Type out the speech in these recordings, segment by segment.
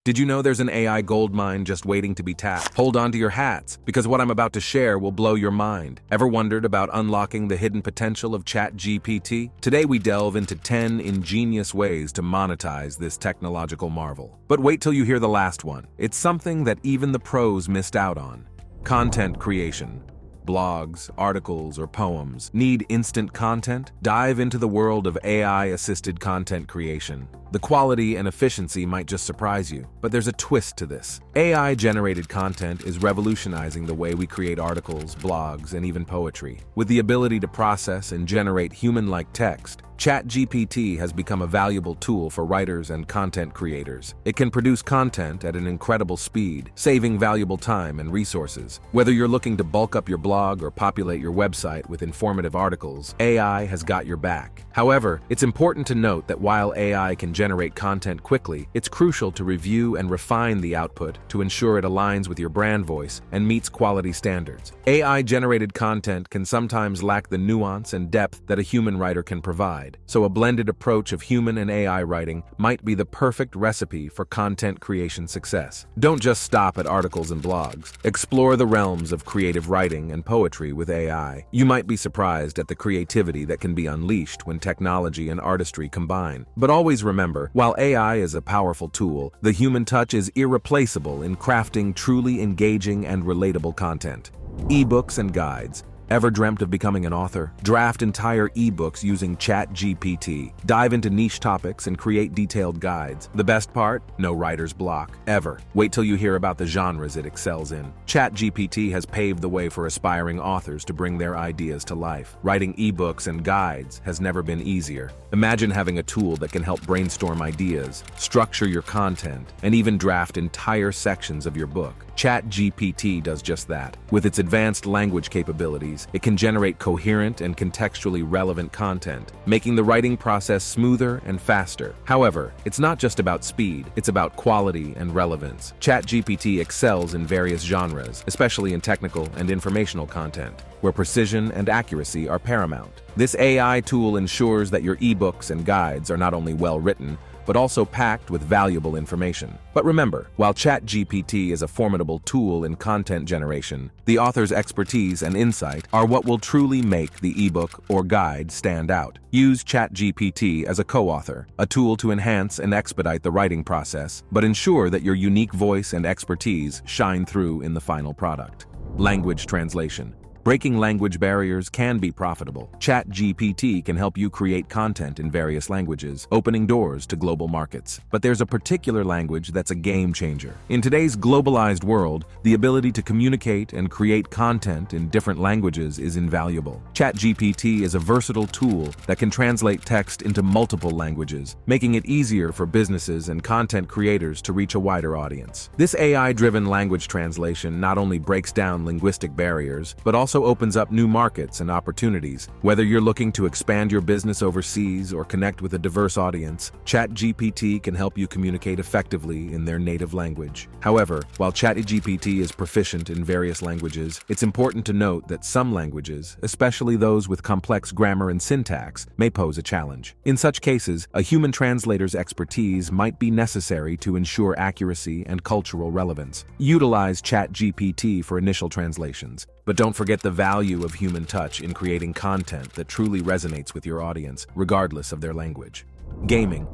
Did you know there's an AI goldmine just waiting to be tapped? Hold on to your hats, because what I'm about to share will blow your mind. Ever wondered about unlocking the hidden potential of ChatGPT? Today we delve into 10 ingenious ways to monetize this technological marvel. But wait till you hear the last one. It's something that even the pros missed out on. Content creation. Blogs, articles, or poems need instant content? Dive into the world of AI-assisted content creation. The quality and efficiency might just surprise you, but there's a twist to this. AI-generated content is revolutionizing the way we create articles, blogs, and even poetry. With the ability to process and generate human-like text, ChatGPT has become a valuable tool for writers and content creators. It can produce content at an incredible speed, saving valuable time and resources. Whether you're looking to bulk up your blog or populate your website with informative articles, AI has got your back. However, it's important to note that while AI can generate content quickly, it's crucial to review and refine the output to ensure it aligns with your brand voice and meets quality standards. AI-generated content can sometimes lack the nuance and depth that a human writer can provide, so a blended approach of human and AI writing might be the perfect recipe for content creation success. Don't just stop at articles and blogs. Explore the realms of creative writing and poetry with AI. You might be surprised at the creativity that can be unleashed when technology and artistry combine. But always remember, while AI is a powerful tool, the human touch is irreplaceable in crafting truly engaging and relatable content. Ebooks and guides. Ever dreamt of becoming an author? Draft entire ebooks using ChatGPT. Dive into niche topics and create detailed guides. The best part? No writer's block, ever. Wait till you hear about the genres it excels in. ChatGPT has paved the way for aspiring authors to bring their ideas to life. Writing ebooks and guides has never been easier. Imagine having a tool that can help brainstorm ideas, structure your content, and even draft entire sections of your book. ChatGPT does just that. With its advanced language capabilities, it can generate coherent and contextually relevant content, making the writing process smoother and faster. However, it's not just about speed, it's about quality and relevance. ChatGPT excels in various genres, especially in technical and informational content, where precision and accuracy are paramount. This AI tool ensures that your ebooks and guides are not only well-written, but also packed with valuable information. But remember, while ChatGPT is a formidable tool in content generation, the author's expertise and insight are what will truly make the ebook or guide stand out. Use ChatGPT as a co-author, a tool to enhance and expedite the writing process, but ensure that your unique voice and expertise shine through in the final product. Language translation. Breaking language barriers can be profitable. ChatGPT can help you create content in various languages, opening doors to global markets. But there's a particular language that's a game changer. In today's globalized world, the ability to communicate and create content in different languages is invaluable. ChatGPT is a versatile tool that can translate text into multiple languages, making it easier for businesses and content creators to reach a wider audience. This AI-driven language translation not only breaks down linguistic barriers, but also opens up new markets and opportunities. Whether you're looking to expand your business overseas or connect with a diverse audience, ChatGPT can help you communicate effectively in their native language. However, while ChatGPT is proficient in various languages, it's important to note that some languages, especially those with complex grammar and syntax, may pose a challenge. In such cases, a human translator's expertise might be necessary to ensure accuracy and cultural relevance. Utilize ChatGPT for initial translations, but don't forget the value of human touch in creating content that truly resonates with your audience, regardless of their language. Gaming.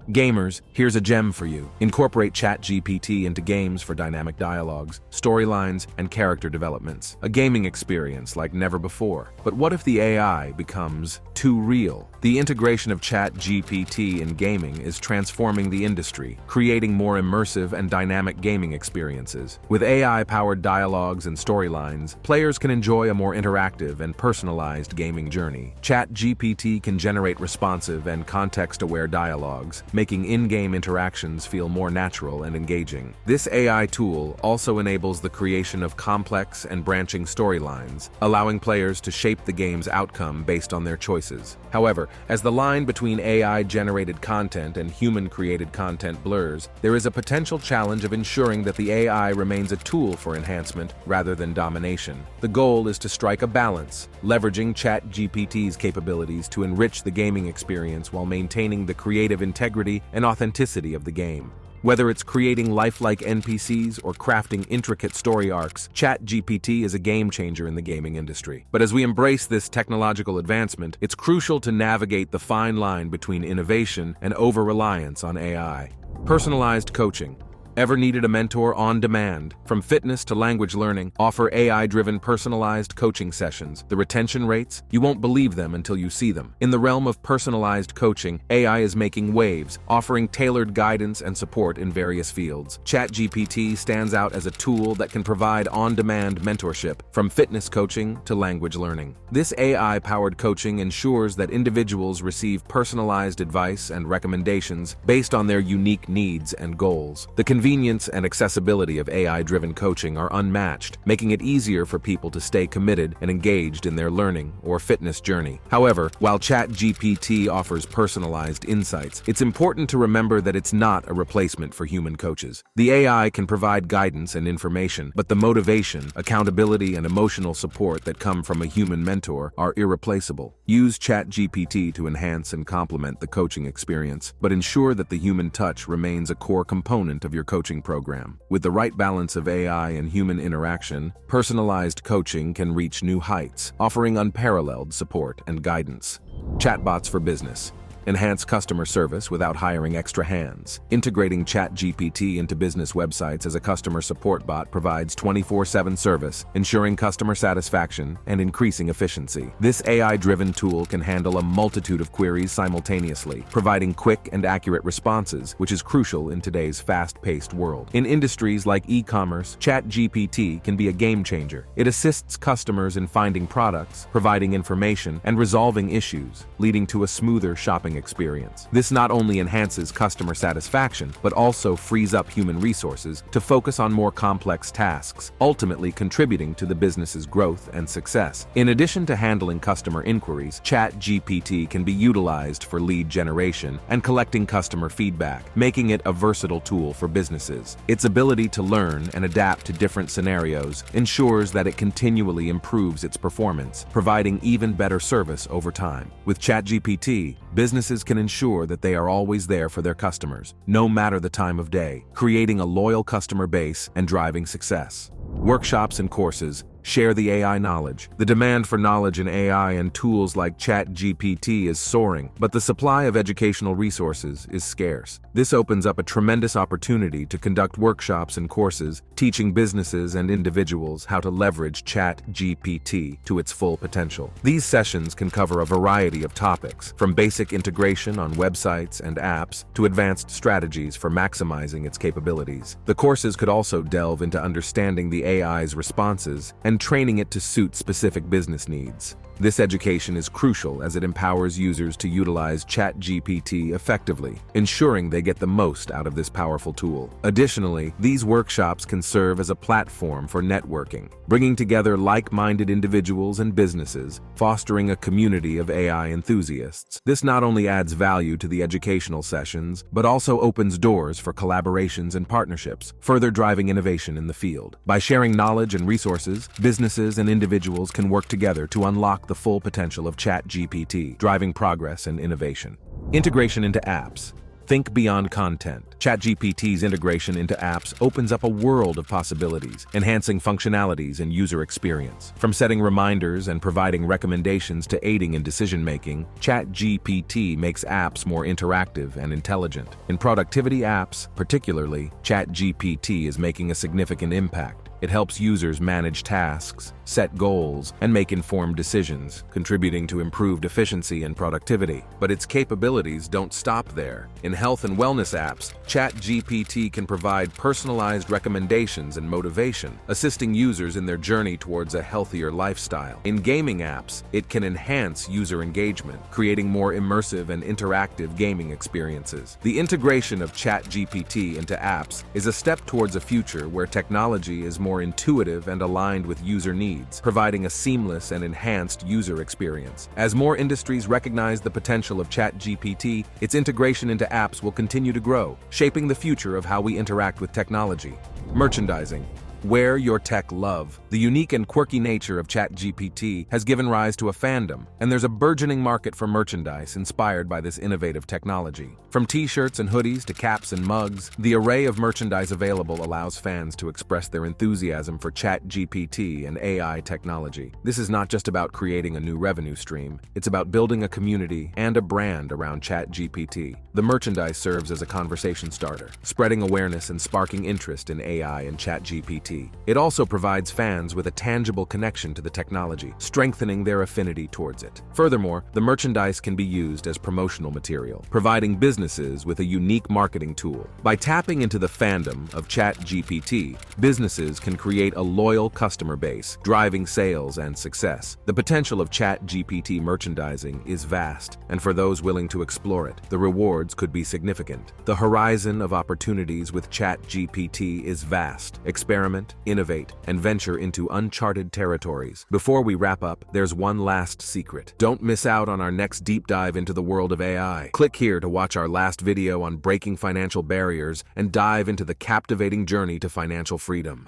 Gamers, here's a gem for you. Incorporate ChatGPT into games for dynamic dialogues, storylines, and character developments. A gaming experience like never before. But what if the AI becomes too real? The integration of ChatGPT in gaming is transforming the industry, creating more immersive and dynamic gaming experiences. With AI-powered dialogues and storylines, players can enjoy a more interactive and personalized gaming journey. ChatGPT can generate responsive and context-aware dialogues, making in-game interactions feel more natural and engaging. This AI tool also enables the creation of complex and branching storylines, allowing players to shape the game's outcome based on their choices. However, as the line between AI-generated content and human-created content blurs, there is a potential challenge of ensuring that the AI remains a tool for enhancement rather than domination. The goal is to strike a balance, leveraging ChatGPT's capabilities to enrich the gaming experience while maintaining the creative integrity and authenticity of the game. Whether it's creating lifelike NPCs or crafting intricate story arcs, ChatGPT is a game changer in the gaming industry. But as we embrace this technological advancement, it's crucial to navigate the fine line between innovation and over-reliance on AI. Personalized coaching. Ever needed a mentor on demand? From fitness to language learning, offer AI-driven personalized coaching sessions. The retention rates? You won't believe them until you see them. In the realm of personalized coaching, AI is making waves, offering tailored guidance and support in various fields. ChatGPT stands out as a tool that can provide on-demand mentorship, from fitness coaching to language learning. This AI-powered coaching ensures that individuals receive personalized advice and recommendations based on their unique needs and goals. The convenience and accessibility of AI-driven coaching are unmatched, making it easier for people to stay committed and engaged in their learning or fitness journey. However, while ChatGPT offers personalized insights, it's important to remember that it's not a replacement for human coaches. The AI can provide guidance and information, but the motivation, accountability, and emotional support that come from a human mentor are irreplaceable. Use ChatGPT to enhance and complement the coaching experience, but ensure that the human touch remains a core component of your coaching program. With the right balance of AI and human interaction, personalized coaching can reach new heights, offering unparalleled support and guidance. Chatbots for business. Enhance customer service without hiring extra hands. Integrating ChatGPT into business websites as a customer support bot provides 24/7 service, ensuring customer satisfaction and increasing efficiency. This AI-driven tool can handle a multitude of queries simultaneously, providing quick and accurate responses, which is crucial in today's fast-paced world. In industries like e-commerce, ChatGPT can be a game changer. It assists customers in finding products, providing information, and resolving issues, leading to a smoother shopping experience. This not only enhances customer satisfaction, but also frees up human resources to focus on more complex tasks, ultimately contributing to the business's growth and success. In addition to handling customer inquiries, ChatGPT can be utilized for lead generation and collecting customer feedback, making it a versatile tool for businesses. Its ability to learn and adapt to different scenarios ensures that it continually improves its performance, providing even better service over time. With ChatGPT, businesses can ensure that they are always there for their customers, no matter the time of day, creating a loyal customer base and driving success. Workshops and courses. Share the AI knowledge. The demand for knowledge in AI and tools like ChatGPT is soaring, but the supply of educational resources is scarce. This opens up a tremendous opportunity to conduct workshops and courses, teaching businesses and individuals how to leverage ChatGPT to its full potential. These sessions can cover a variety of topics, from basic integration on websites and apps to advanced strategies for maximizing its capabilities. The courses could also delve into understanding the AI's responses and training it to suit specific business needs. This education is crucial as it empowers users to utilize ChatGPT effectively, ensuring they get the most out of this powerful tool. Additionally, these workshops can serve as a platform for networking, bringing together like-minded individuals and businesses, fostering a community of AI enthusiasts. This not only adds value to the educational sessions, but also opens doors for collaborations and partnerships, further driving innovation in the field. By sharing knowledge and resources, businesses and individuals can work together to unlock the full potential of ChatGPT, driving progress and innovation. Integration into apps. Think beyond content. ChatGPT's integration into apps opens up a world of possibilities, enhancing functionalities and user experience. From setting reminders and providing recommendations to aiding in decision-making, ChatGPT makes apps more interactive and intelligent. In productivity apps, particularly, ChatGPT is making a significant impact. It helps users manage tasks, set goals, and make informed decisions, contributing to improved efficiency and productivity. But its capabilities don't stop there. In health and wellness apps, ChatGPT can provide personalized recommendations and motivation, assisting users in their journey towards a healthier lifestyle. In gaming apps, it can enhance user engagement, creating more immersive and interactive gaming experiences. The integration of ChatGPT into apps is a step towards a future where technology is more intuitive and aligned with user needs, providing a seamless and enhanced user experience. As more industries recognize the potential of ChatGPT, its integration into apps will continue to grow, shaping the future of how we interact with technology. Merchandising. Wear your tech love. The unique and quirky nature of ChatGPT has given rise to a fandom, and there's a burgeoning market for merchandise inspired by this innovative technology. From t-shirts and hoodies to caps and mugs, the array of merchandise available allows fans to express their enthusiasm for ChatGPT and AI technology. This is not just about creating a new revenue stream, it's about building a community and a brand around ChatGPT. The merchandise serves as a conversation starter, spreading awareness and sparking interest in AI and ChatGPT. It also provides fans with a tangible connection to the technology, strengthening their affinity towards it. Furthermore, the merchandise can be used as promotional material, providing businesses with a unique marketing tool. By tapping into the fandom of ChatGPT, businesses can create a loyal customer base, driving sales and success. The potential of ChatGPT merchandising is vast, and for those willing to explore it, the rewards could be significant. The horizon of opportunities with ChatGPT is vast. Experiment, innovate, and venture into uncharted territories. Before we wrap up, there's one last secret. Don't miss out on our next deep dive into the world of AI. Click here to watch our last video on breaking financial barriers and dive into the captivating journey to financial freedom.